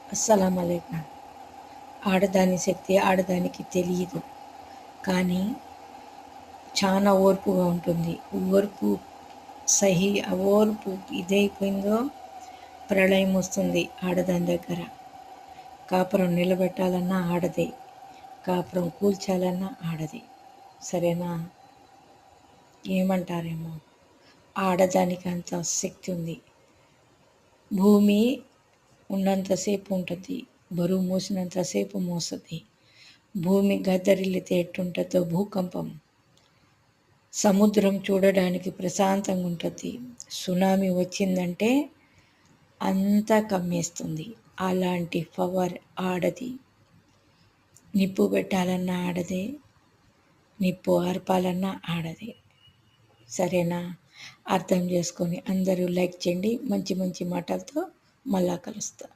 అస్సలం అలైకుం. ఆడదాని శక్తి ఆడదానికి తెలియదు, కానీ చాలా ఓర్పుగా ఉంటుంది. ఓర్పు సహి ఓర్పు ఇదైపోయిందో ప్రళయం వస్తుంది ఆడదాని దగ్గర. కాపురం నిలబెట్టాలన్నా ఆడదే, కాపురం కూల్చాలన్నా ఆడదే. సరేనా? ఏమంటారేమో, ఆడదానికి అంత శక్తి ఉంది. భూమి ఉన్నంతసేపు ఉంటుంది, బరువు మోసినంతసేపు మోస్తుంది. భూమి గద్దరిల్లితే ఎట్టుంటుందో భూకంపం, సముద్రం చూడడానికి ప్రశాంతంగా ఉంటుంది. సునామీ వచ్చిందంటే అంతా కమ్మేస్తుంది. అలాంటి పవర్ ఆడది. నిప్పు పెట్టాలన్నా ఆడదే, నిప్పు ఆర్పాలన్నా ఆడదే. సరేనా? అర్థం చేసుకొని అందరూ లైక్ చేయండి. మంచి మంచి మాటలతో మళ్ళా కలుస్తా.